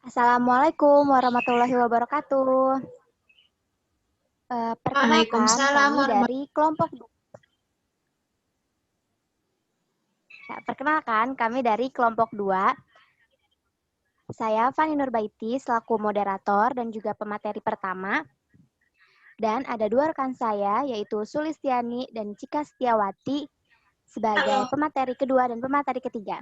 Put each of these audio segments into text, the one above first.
Assalamualaikum warahmatullahi wabarakatuh. Perkenalkan, Waalaikumsalam kami dari kelompok kami dari kelompok 2. Saya Fani Nurbaiti selaku moderator dan juga pemateri pertama. Dan ada dua rekan saya, yaitu Sulistiani dan Cika Setiawati sebagai Halo. pemateri kedua dan pemateri ketiga.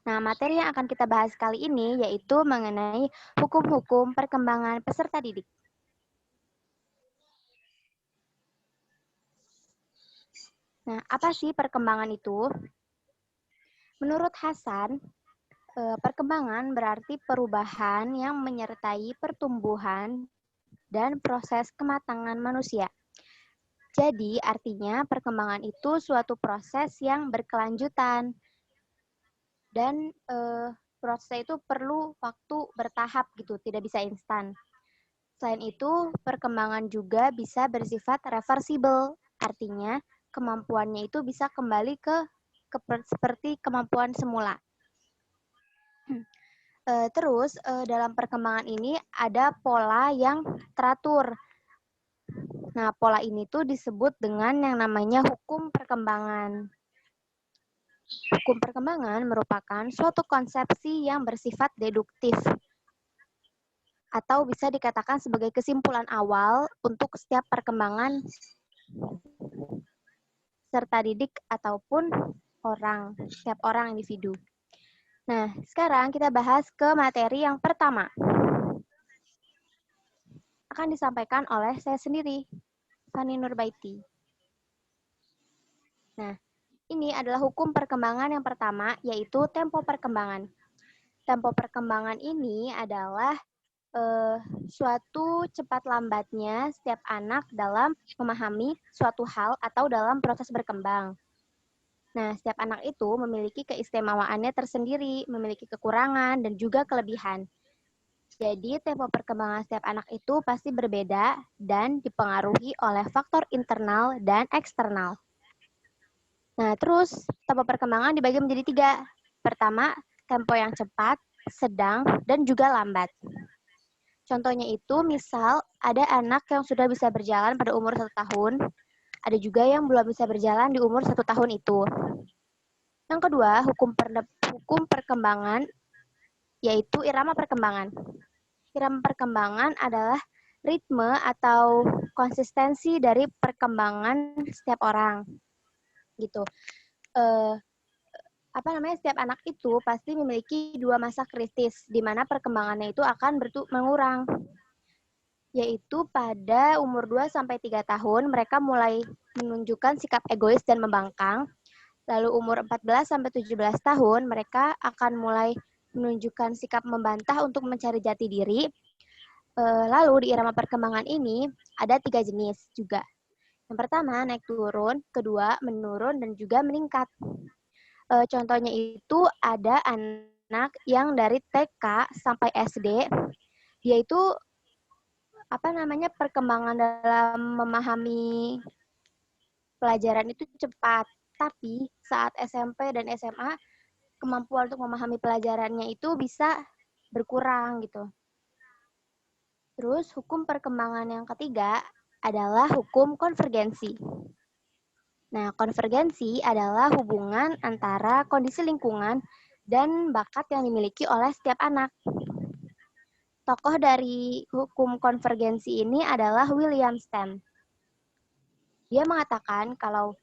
Nah, materi yang akan kita bahas kali ini yaitu mengenai hukum-hukum perkembangan peserta didik. Nah, apa sih perkembangan itu? Menurut Hasan, perkembangan berarti perubahan yang menyertai pertumbuhan dan proses kematangan manusia. Jadi, artinya perkembangan itu suatu proses yang berkelanjutan dan proses itu perlu waktu bertahap gitu, tidak bisa instan. Selain itu, perkembangan juga bisa bersifat reversible, artinya kemampuannya itu bisa kembali ke seperti kemampuan semula. Terus dalam perkembangan ini ada pola yang teratur. Nah, pola ini tuh disebut dengan yang namanya hukum perkembangan. Hukum perkembangan merupakan suatu konsepsi yang bersifat deduktif atau bisa dikatakan sebagai kesimpulan awal untuk setiap perkembangan serta didik ataupun setiap orang individu. Nah, sekarang kita bahas ke materi yang pertama. Akan disampaikan oleh saya sendiri, Fani Nurbaiti. Nah, ini adalah hukum perkembangan yang pertama, yaitu tempo perkembangan. Tempo perkembangan ini adalah suatu cepat lambatnya setiap anak dalam memahami suatu hal atau dalam proses berkembang. Nah, setiap anak itu memiliki keistimewaannya tersendiri, memiliki kekurangan dan juga kelebihan. Jadi, tempo perkembangan setiap anak itu pasti berbeda dan dipengaruhi oleh faktor internal dan eksternal. Nah, terus tempo perkembangan dibagi menjadi 3. Pertama, tempo yang cepat, sedang, dan juga lambat. Contohnya itu, misal ada anak yang sudah bisa berjalan pada umur 1 tahun, ada juga yang belum bisa berjalan di umur 1 tahun itu. Yang kedua, hukum perkembangan, yaitu irama perkembangan. Irama perkembangan adalah ritme atau konsistensi dari perkembangan setiap orang. Gitu. Setiap anak itu pasti memiliki 2 masa kritis, di mana perkembangannya itu akan mengurang. Yaitu pada umur 2-3 tahun, mereka mulai menunjukkan sikap egois dan membangkang. Lalu umur 14-17 tahun, mereka akan mulai menunjukkan sikap membantah untuk mencari jati diri. Lalu di irama perkembangan ini ada 3 jenis juga. Yang pertama, naik turun, kedua, menurun, dan juga meningkat. Contohnya itu ada anak yang dari TK sampai SD, dia itu perkembangan dalam memahami pelajaran itu cepat, tapi saat SMP dan SMA kemampuan untuk memahami pelajarannya itu bisa berkurang gitu. Terus hukum perkembangan yang ketiga adalah hukum konvergensi. Nah, konvergensi adalah hubungan antara kondisi lingkungan dan bakat yang dimiliki oleh setiap anak. Tokoh dari hukum konvergensi ini adalah William Stem. Dia mengatakan kalau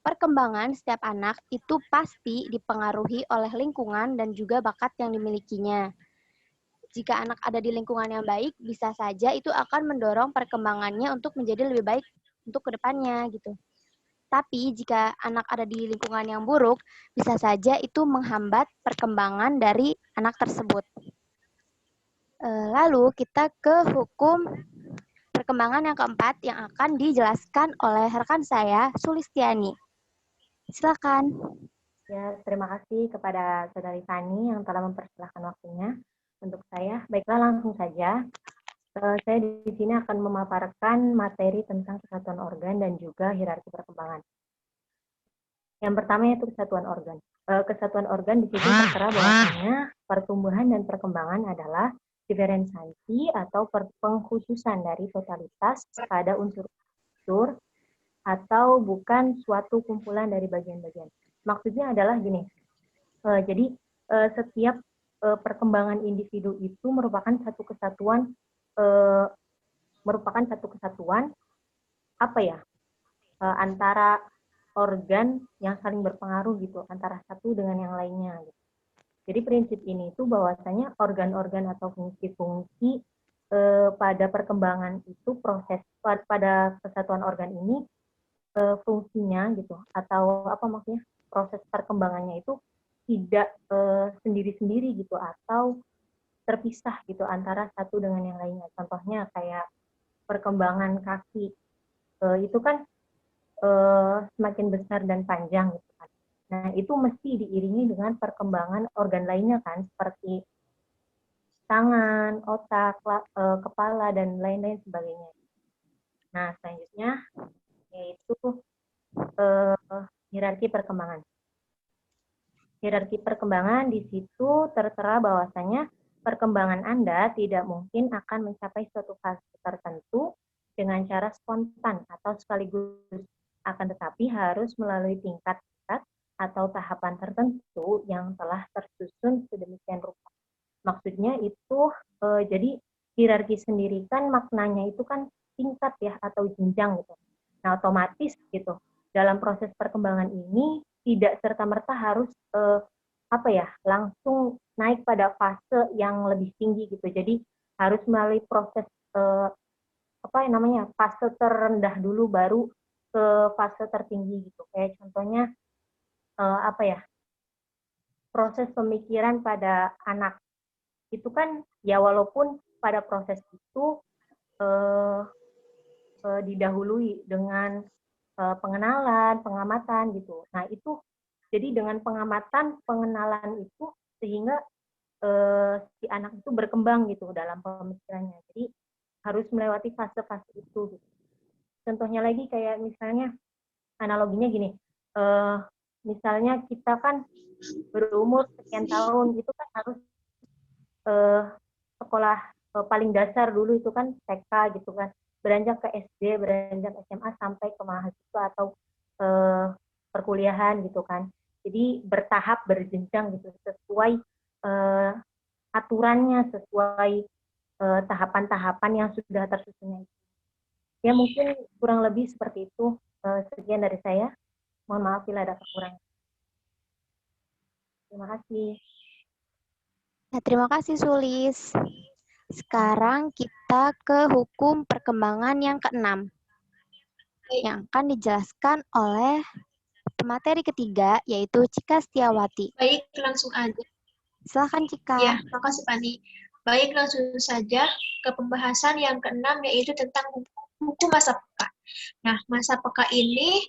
perkembangan setiap anak itu pasti dipengaruhi oleh lingkungan dan juga bakat yang dimilikinya. Jika anak ada di lingkungan yang baik, bisa saja itu akan mendorong perkembangannya untuk menjadi lebih baik untuk kedepannya gitu. Tapi jika anak ada di lingkungan yang buruk, bisa saja itu menghambat perkembangan dari anak tersebut. Lalu kita ke hukum perkembangan yang keempat yang akan dijelaskan oleh rekan saya, Sulistiani. Silakan. Ya, terima kasih kepada Saudari Fani yang telah mempersilahkan waktunya untuk saya. Baiklah, langsung saja. Saya di sini akan memaparkan materi tentang kesatuan organ dan juga hierarki perkembangan. Yang pertama itu kesatuan organ. Kesatuan organ di situ tertera bahwasanya pertumbuhan dan perkembangan adalah diferensiasi atau pengkhususan dari totalitas pada unsur-unsur atau bukan suatu kumpulan dari bagian-bagian. Maksudnya adalah gini, jadi setiap perkembangan individu itu merupakan satu kesatuan, apa ya, antara organ yang saling berpengaruh gitu, antara satu dengan yang lainnya. Gitu. Jadi prinsip ini itu bahwasanya organ-organ atau fungsi-fungsi pada perkembangan itu proses pada kesatuan organ ini fungsinya gitu atau apa maksudnya proses perkembangannya itu tidak sendiri-sendiri gitu atau terpisah gitu antara satu dengan yang lainnya. Contohnya kayak perkembangan kaki itu kan semakin besar dan panjang gitu kan. Nah, itu mesti diiringi dengan perkembangan organ lainnya kan seperti tangan, otak, kepala dan lain-lain sebagainya. Nah, selanjutnya yaitu hierarki perkembangan. Hierarki perkembangan di situ tertera bahwasanya perkembangan Anda tidak mungkin akan mencapai suatu fase tertentu dengan cara spontan atau sekaligus, akan tetapi harus melalui tingkat-tingkat atau tahapan tertentu yang telah tersusun sedemikian rupa. Maksudnya itu jadi hierarki sendiri kan maknanya itu kan tingkat ya atau jenjang gitu. Nah, otomatis gitu dalam proses perkembangan ini tidak serta-merta harus apa ya langsung naik pada fase yang lebih tinggi gitu. Jadi harus melalui proses apa yang namanya fase terendah dulu baru ke fase tertinggi gitu. Kayak contohnya apa ya proses pemikiran pada anak itu kan ya walaupun pada proses itu didahului dengan pengenalan, pengamatan gitu. Nah itu jadi dengan pengamatan, pengenalan itu sehingga si anak itu berkembang gitu dalam pemikirannya. Jadi harus melewati fase-fase itu. Gitu. Contohnya lagi kayak misalnya analoginya gini, misalnya kita kan berumur sekian tahun itu kan harus sekolah paling dasar dulu itu kan TK gitu kan, beranjak ke SD, beranjak SMA sampai ke mahasiswa atau perkuliahan gitu kan. Jadi bertahap, berjenjang gitu sesuai aturannya, sesuai tahapan-tahapan yang sudah tersusunnya. Ya mungkin kurang lebih seperti itu. Sekian dari saya. Mohon maaf bila ada kekurangan. Terima kasih. Ya, terima kasih Sulis. Sekarang kita ke hukum perkembangan yang keenam, yang akan dijelaskan oleh pemateri ketiga, yaitu Cika Setiawati. Baik, langsung aja. Silakan Cika. Ya, makasih Pani. Baik, langsung saja ke pembahasan yang keenam, yaitu tentang hukum masa peka. Nah, masa peka ini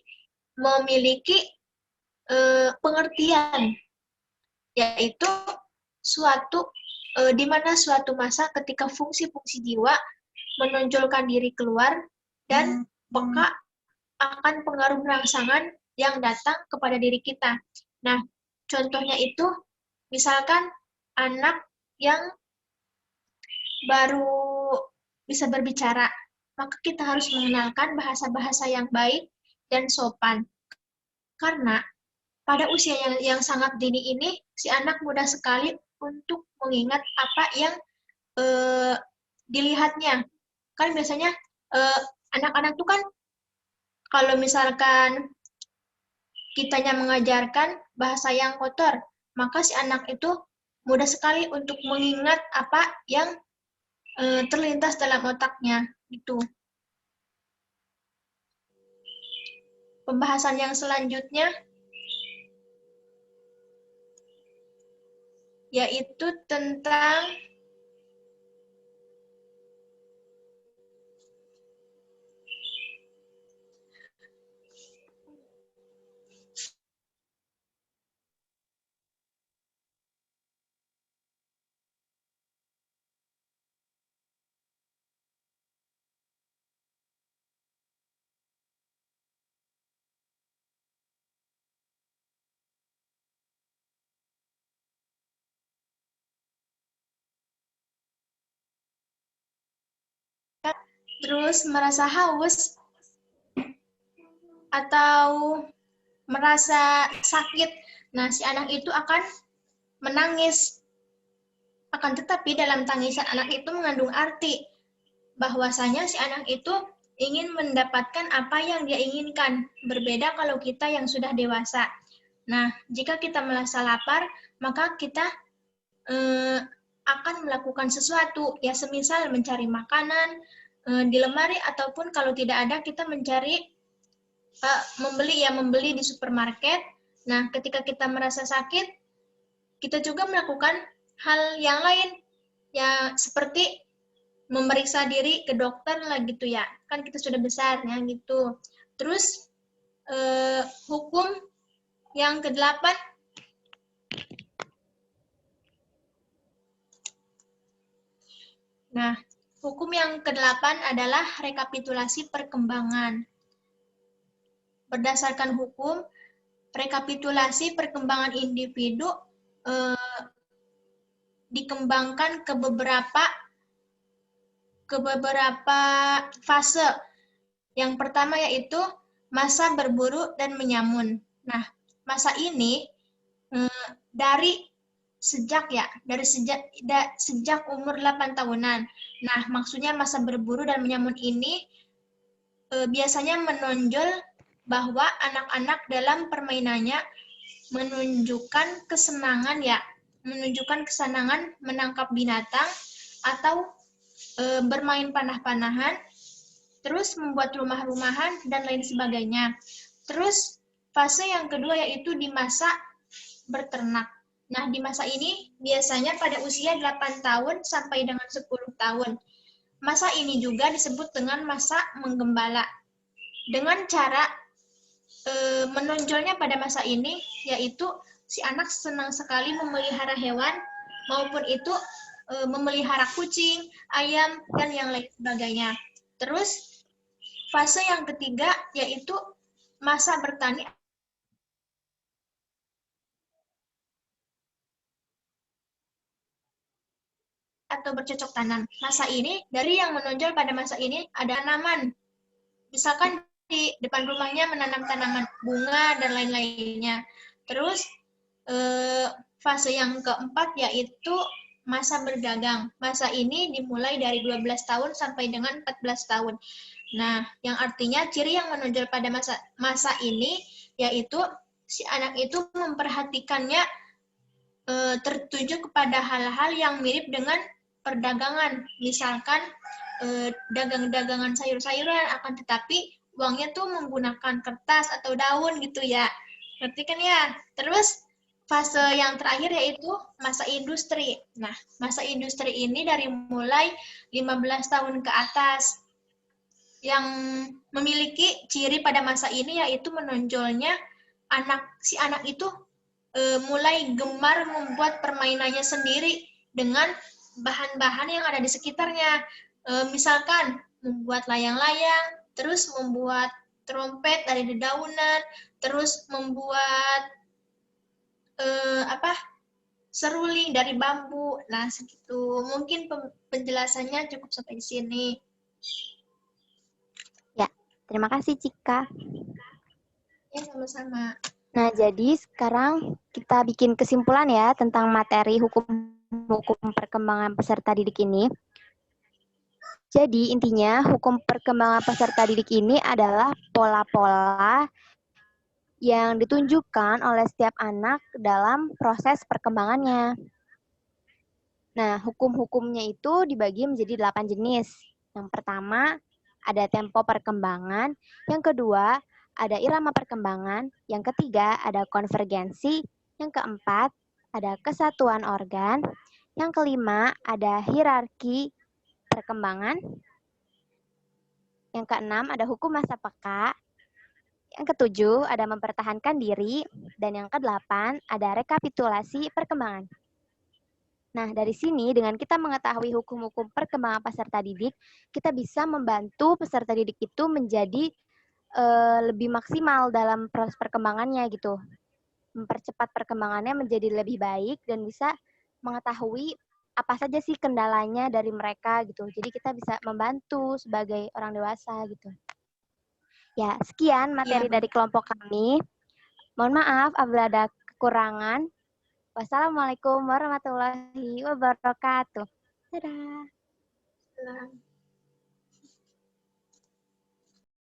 memiliki pengertian, yaitu suatu di mana suatu masa ketika fungsi-fungsi jiwa menonjolkan diri keluar dan peka akan pengaruh rangsangan yang datang kepada diri kita. Nah, contohnya itu misalkan anak yang baru bisa berbicara, maka kita harus mengenalkan bahasa-bahasa yang baik dan sopan. Karena pada usia yang sangat dini ini, si anak mudah sekali untuk mengingat apa yang dilihatnya. Kan biasanya anak-anak tuh kan kalau misalkan kitanya mengajarkan bahasa yang kotor, maka si anak itu mudah sekali untuk mengingat apa yang terlintas dalam otaknya. Gitu. Pembahasan yang selanjutnya yaitu tentang terus merasa haus, atau merasa sakit, nah si anak itu akan menangis. Akan tetapi dalam tangisan anak itu mengandung arti bahwasanya si anak itu ingin mendapatkan apa yang dia inginkan. Berbeda kalau kita yang sudah dewasa. Nah, jika kita merasa lapar, maka kita akan melakukan sesuatu, ya semisal mencari makanan di lemari, ataupun kalau tidak ada kita mencari membeli di supermarket. Nah, ketika kita merasa sakit, kita juga melakukan hal yang lain, ya seperti memeriksa diri ke dokter lah gitu ya, kan kita sudah besar ya gitu. Terus hukum yang ke-8, nah hukum yang ke-8 adalah rekapitulasi perkembangan. Berdasarkan hukum, rekapitulasi perkembangan individu dikembangkan ke beberapa fase. Yang pertama yaitu masa berburu dan menyamun. Nah, masa ini dari sejak umur 8 tahunan. Nah, maksudnya masa berburu dan menyamun ini biasanya menonjol bahwa anak-anak dalam permainannya menunjukkan kesenangan menangkap binatang atau bermain panah-panahan, terus membuat rumah-rumahan dan lain sebagainya. Terus fase yang kedua yaitu di masa berternak. Nah, di masa ini biasanya pada usia 8 tahun sampai dengan 10 tahun. Masa ini juga disebut dengan masa menggembala. Dengan cara menonjolnya pada masa ini, yaitu si anak senang sekali memelihara hewan, maupun itu memelihara kucing, ayam, dan yang lain sebagainya. Terus, fase yang ketiga, yaitu masa bertani atau bercocok tanam. Masa ini, dari yang menonjol pada masa ini ada tanaman. Misalkan di depan rumahnya menanam tanaman bunga dan lain-lainnya. Terus fase yang keempat yaitu masa berdagang. Masa ini dimulai dari 12 tahun sampai dengan 14 tahun. Nah, yang artinya ciri yang menonjol pada masa ini yaitu si anak itu memperhatikannya tertuju kepada hal-hal yang mirip dengan perdagangan. Misalkan dagang-dagangan sayur-sayuran, akan tetapi uangnya tuh menggunakan kertas atau daun gitu ya. Ngerti kan ya? Terus fase yang terakhir yaitu masa industri. Nah, masa industri ini dari mulai 15 tahun ke atas. Yang memiliki ciri pada masa ini yaitu menonjolnya si anak itu mulai gemar membuat permainannya sendiri dengan bahan-bahan yang ada di sekitarnya. Misalkan membuat layang-layang, terus membuat trompet dari dedaunan, terus membuat seruling dari bambu. Nah, segitu. Mungkin penjelasannya cukup sampai di sini. Ya, terima kasih Cika. Ya, sama-sama. Nah, jadi sekarang kita bikin kesimpulan ya tentang materi hukum perkembangan peserta didik ini. Jadi intinya hukum perkembangan peserta didik ini adalah pola-pola yang ditunjukkan oleh setiap anak dalam proses perkembangannya. Nah, hukum-hukumnya itu dibagi menjadi 8 jenis. Yang pertama, ada tempo perkembangan. Yang kedua, ada irama perkembangan. Yang ketiga, ada konvergensi. Yang keempat, ada kesatuan organ. Yang kelima, ada hierarki perkembangan. Yang keenam, ada hukum masa peka. Yang ketujuh, ada mempertahankan diri. Dan yang kedelapan, ada rekapitulasi perkembangan. Nah, dari sini dengan kita mengetahui hukum-hukum perkembangan peserta didik, kita bisa membantu peserta didik itu menjadi lebih maksimal dalam proses perkembangannya gitu. Mempercepat perkembangannya menjadi lebih baik dan bisa mengetahui apa saja sih kendalanya dari mereka gitu. Jadi kita bisa membantu sebagai orang dewasa gitu. Ya, sekian materi dari kelompok kami. Mohon maaf apabila ada kekurangan. Wassalamualaikum warahmatullahi wabarakatuh. Dadah. Betul.